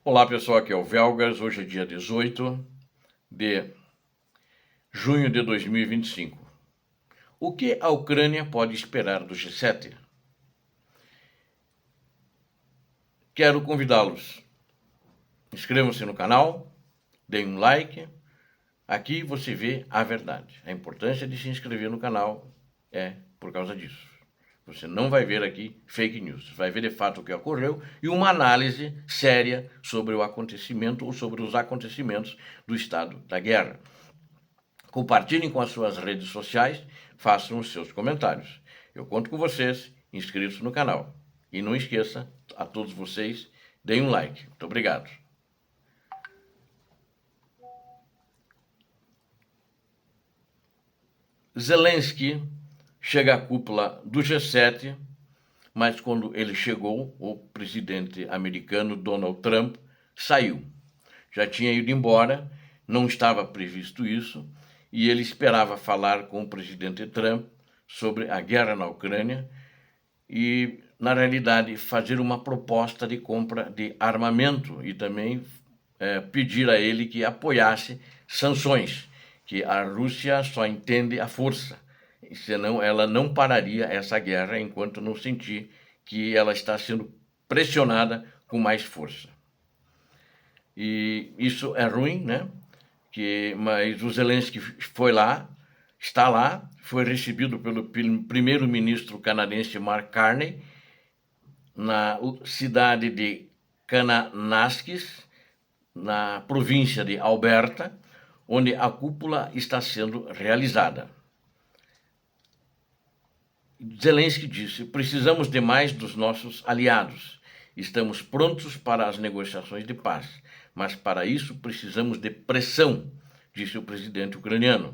Olá pessoal, aqui é o Velgas. Hoje é dia 18 de junho de 2025. O que a Ucrânia pode esperar do G7? Quero convidá-los. Inscrevam-se no canal, deem um like. Aqui você vê a verdade. A importância de se inscrever no canal é por causa disso. Você não vai ver aqui fake news, vai ver de fato o que ocorreu e uma análise séria sobre o acontecimento ou sobre os acontecimentos do estado da guerra. Compartilhem com as suas redes sociais, façam os seus comentários. Eu conto com vocês, inscritos no canal. E não esqueça, a todos vocês, deem um like. Muito obrigado. Zelensky chega à cúpula do G7, mas quando ele chegou, o presidente americano Donald Trump saiu. Já tinha ido embora, não estava previsto isso, e ele esperava falar com o presidente Trump sobre a guerra na Ucrânia e, na realidade, fazer uma proposta de compra de armamento e também pedir a ele que apoiasse sanções, que a Rússia só entende a força, senão ela não pararia essa guerra enquanto não sentir que ela está sendo pressionada com mais força. E isso é ruim, né? Mas o Zelensky foi lá, está lá, foi recebido pelo primeiro-ministro canadense Mark Carney na cidade de Kananaskis, na província de Alberta, onde a cúpula está sendo realizada. Zelensky disse: precisamos de mais dos nossos aliados. Estamos prontos para as negociações de paz, mas para isso precisamos de pressão, disse o presidente ucraniano.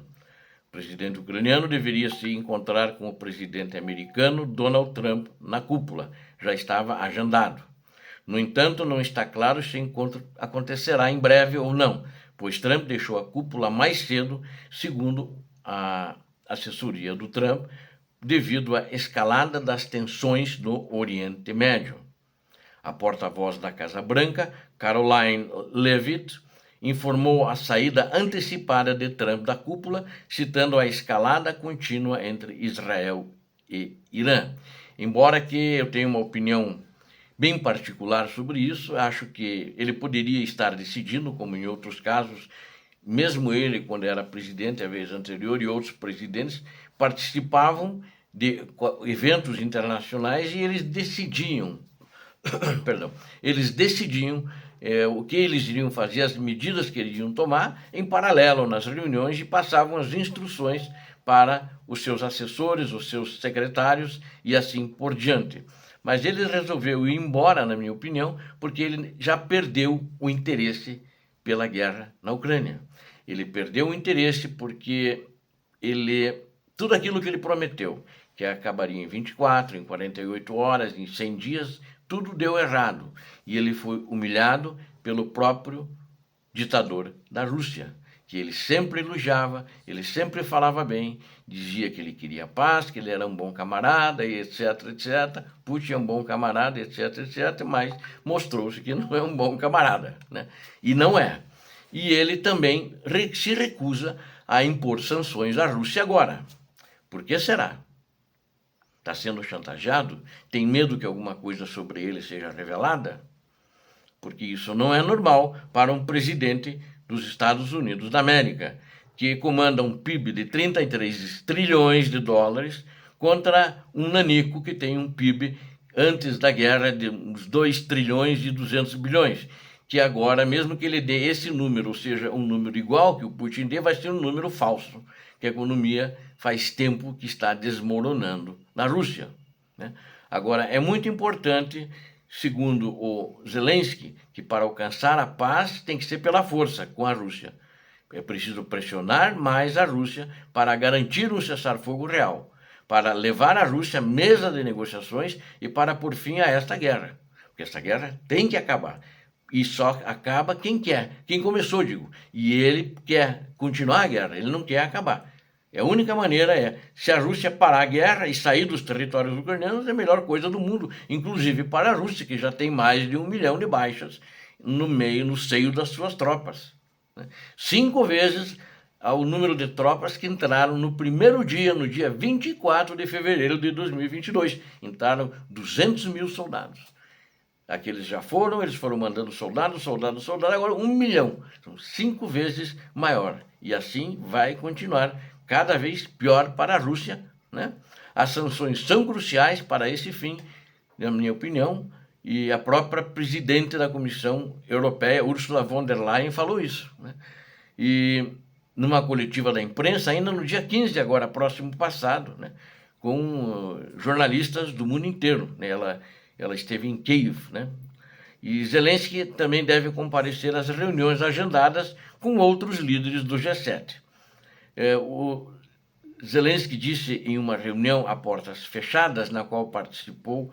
O presidente ucraniano deveria se encontrar com o presidente americano Donald Trump na cúpula. Já estava agendado. No entanto, não está claro se o encontro acontecerá em breve ou não, pois Trump deixou a cúpula mais cedo, segundo a assessoria do Trump, devido à escalada das tensões no Oriente Médio. A porta-voz da Casa Branca, Caroline Leavitt, informou a saída antecipada de Trump da cúpula, citando a escalada contínua entre Israel e Irã. Embora que eu tenha uma opinião bem particular sobre isso, acho que ele poderia estar decidindo, como em outros casos, mesmo ele, quando era presidente a vez anterior, e outros presidentes participavam de eventos internacionais e eles decidiam o que eles iriam fazer, as medidas que eles iriam tomar, em paralelo nas reuniões, e passavam as instruções para os seus assessores, os seus secretários e assim por diante. Mas ele resolveu ir embora, na minha opinião, porque ele já perdeu o interesse pela guerra na Ucrânia. Ele perdeu o interesse porque tudo aquilo que ele prometeu, que acabaria em 24, em 48 horas, em 100 dias, tudo deu errado. E ele foi humilhado pelo próprio ditador da Rússia, que ele sempre elogiava, ele sempre falava bem, dizia que ele queria paz, que ele era um bom camarada, e etc, etc. Putin é um bom camarada, etc, etc, mas mostrou-se que não é um bom camarada, né? E não é. E ele também se recusa a impor sanções à Rússia agora. Por que será? Está sendo chantageado? Tem medo que alguma coisa sobre ele seja revelada? Porque isso não é normal para um presidente dos Estados Unidos da América, que comanda um PIB de 33 trilhões de dólares contra um nanico que tem um PIB antes da guerra de uns 2 trilhões e 200 bilhões, que agora, mesmo que ele dê esse número, ou seja, um número igual que o Putin dê, vai ser um número falso, que a economia faz tempo que está desmoronando na Rússia, né? Agora, é muito importante, segundo o Zelensky, que para alcançar a paz tem que ser pela força com a Rússia. É preciso pressionar mais a Rússia para garantir um cessar-fogo real, para levar a Rússia à mesa de negociações e para pôr fim a esta guerra. Porque esta guerra tem que acabar. E só acaba quem quer, quem começou, digo. E ele quer continuar a guerra, ele não quer acabar. A única maneira se a Rússia parar a guerra e sair dos territórios ucranianos, é a melhor coisa do mundo, inclusive para a Rússia, que já tem mais de 1 milhão de baixas no seio das suas tropas, né? 5 vezes ao número de tropas que entraram no primeiro dia, no dia 24 de fevereiro de 2022. Entraram 200 mil soldados. Aqueles já foram, eles foram mandando soldados, agora 1 milhão. São 5 vezes maior. E assim vai continuar cada vez pior para a Rússia, né? As sanções são cruciais para esse fim, na minha opinião, e a própria presidente da Comissão Europeia, Ursula von der Leyen, falou isso, né? E numa coletiva da imprensa, ainda no dia 15, agora próximo passado, né, com jornalistas do mundo inteiro, né? Ela esteve em Kiev, né? E Zelensky também deve comparecer às reuniões agendadas com outros líderes do G7. O Zelensky disse em uma reunião a portas fechadas, na qual participou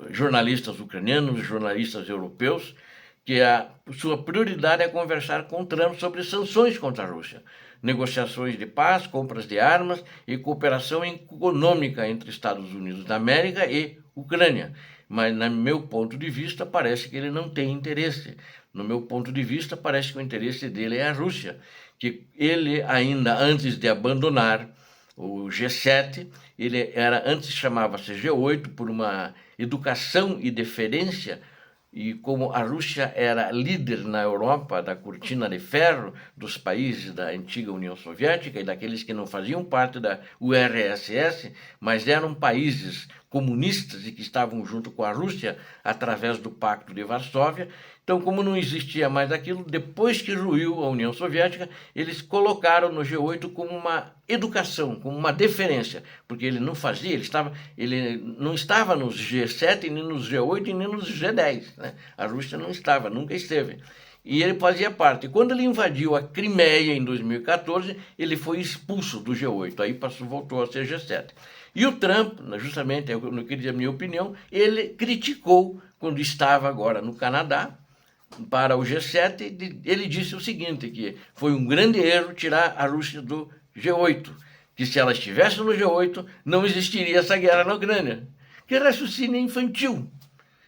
jornalistas ucranianos, jornalistas europeus, que a sua prioridade é conversar com Trump sobre sanções contra a Rússia, negociações de paz, compras de armas e cooperação econômica entre Estados Unidos da América e Ucrânia. Mas, no meu ponto de vista, parece que ele não tem interesse. No meu ponto de vista, parece que o interesse dele é a Rússia, que ele ainda antes de abandonar o G7, ele antes chamava-se G8 por uma educação e deferência. E como a Rússia era líder na Europa da cortina de ferro dos países da antiga União Soviética e daqueles que não faziam parte da URSS, mas eram países comunistas e que estavam junto com a Rússia através do Pacto de Varsóvia. Então, como não existia mais aquilo, depois que ruiu a União Soviética, eles colocaram no G8 como uma educação, como uma deferência, porque ele não fazia, ele não estava nos G7, nem nos G8, nem nos G10, né? A Rússia não estava, nunca esteve. E ele fazia parte. Quando ele invadiu a Crimeia em 2014, ele foi expulso do G8, aí voltou a ser G7. E o Trump, justamente, eu não queria dizer a minha opinião, ele criticou, quando estava agora no Canadá, para o G7, ele disse o seguinte, que foi um grande erro tirar a Rússia do G8, que se ela estivesse no G8, não existiria essa guerra na Ucrânia. Que raciocínio infantil,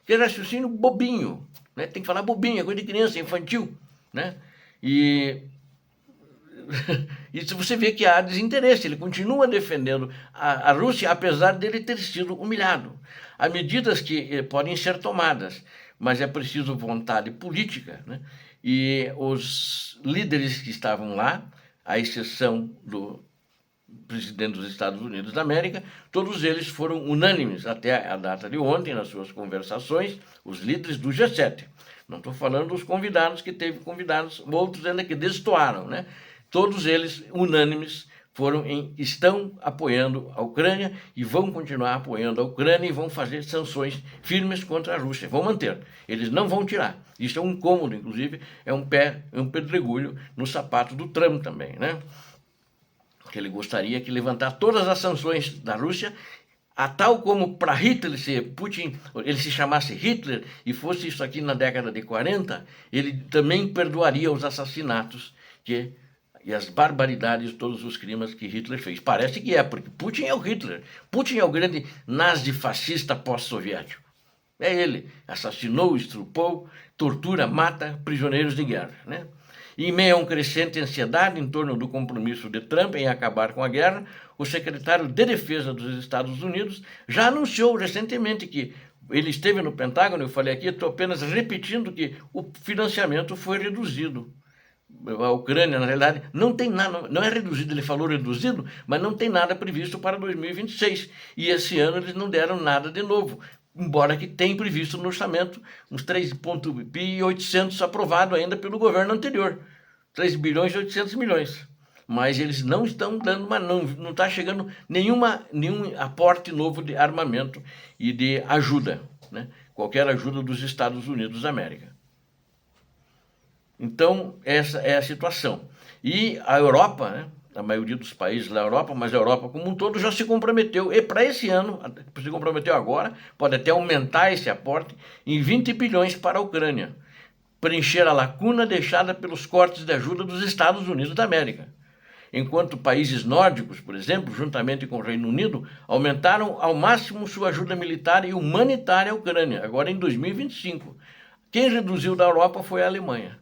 que raciocínio bobinho, né? Tem que falar bobinho, é coisa de criança, infantil, né? E você vê que há desinteresse, ele continua defendendo a Rússia, apesar dele ter sido humilhado. Há medidas que podem ser tomadas, mas é preciso vontade política, né? E os líderes que estavam lá, à exceção do presidente dos Estados Unidos da América, todos eles foram unânimes até a data de ontem, nas suas conversações, os líderes do G7. Não estou falando dos convidados, que teve convidados, outros ainda que destoaram, né? Todos eles unânimes estão apoiando a Ucrânia e vão continuar apoiando a Ucrânia e vão fazer sanções firmes contra a Rússia, vão manter, eles não vão tirar. Isso é um incômodo, inclusive, é um pedregulho no sapato do Trump também, né? Que ele gostaria que levantar todas as sanções da Rússia, a tal como para Hitler, se Putin ele se chamasse Hitler e fosse isso aqui na década de 40, ele também perdoaria os assassinatos e as barbaridades, todos os crimes que Hitler fez. Parece que porque Putin é o Hitler. Putin é o grande nazi-fascista pós-soviético. É ele. Assassinou, estrupou, tortura, mata prisioneiros de guerra, né? E em meio a uma crescente ansiedade em torno do compromisso de Trump em acabar com a guerra, o secretário de Defesa dos Estados Unidos já anunciou recentemente que ele esteve no Pentágono, eu falei aqui, estou apenas repetindo que o financiamento foi reduzido. A Ucrânia, na realidade, não tem nada, não é reduzido, ele falou reduzido, mas não tem nada previsto para 2026. E esse ano eles não deram nada de novo, embora que tenha previsto no orçamento uns 3,8 aprovado ainda pelo governo anterior, 3 bilhões e 800 milhões. Mas eles não estão dando, não está chegando nenhum aporte novo de armamento e de ajuda, né? Qualquer ajuda dos Estados Unidos da América. Então, essa é a situação. E a Europa, né, a maioria dos países da Europa, mas a Europa como um todo já se comprometeu, e para esse ano, se comprometeu agora, pode até aumentar esse aporte, em 20 bilhões para a Ucrânia, preencher a lacuna deixada pelos cortes de ajuda dos Estados Unidos da América. Enquanto países nórdicos, por exemplo, juntamente com o Reino Unido, aumentaram ao máximo sua ajuda militar e humanitária à Ucrânia, agora em 2025. Quem reduziu da Europa foi a Alemanha,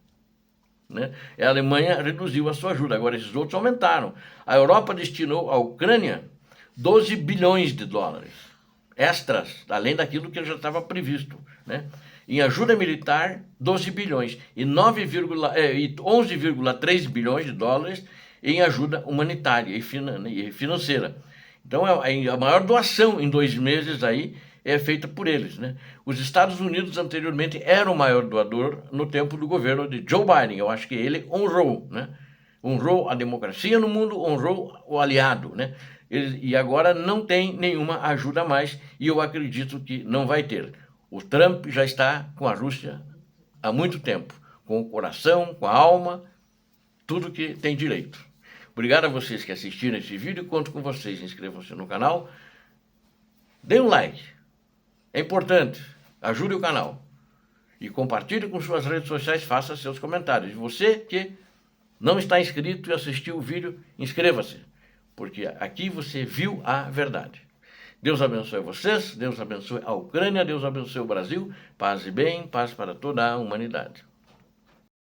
né? A Alemanha reduziu a sua ajuda, agora esses outros aumentaram. A Europa destinou à Ucrânia 12 bilhões de dólares, extras, além daquilo que já estava previsto, né? Em ajuda militar, 12 bilhões e 11,3 bilhões de dólares em ajuda humanitária e financeira. Então, a maior doação em 2 meses aí é feita por eles, né? Os Estados Unidos anteriormente era o maior doador no tempo do governo de Joe Biden. Eu acho que ele honrou, né? Honrou a democracia no mundo, honrou o aliado, né? E agora não tem nenhuma ajuda a mais e eu acredito que não vai ter. O Trump já está com a Rússia há muito tempo, com o coração, com a alma, tudo que tem direito. Obrigado a vocês que assistiram esse vídeo, conto com vocês. Inscrevam-se no canal, dê um like, é importante, ajude o canal. E compartilhe com suas redes sociais, faça seus comentários. E você que não está inscrito e assistiu o vídeo, inscreva-se, porque aqui você viu a verdade. Deus abençoe vocês, Deus abençoe a Ucrânia, Deus abençoe o Brasil, paz e bem, paz para toda a humanidade.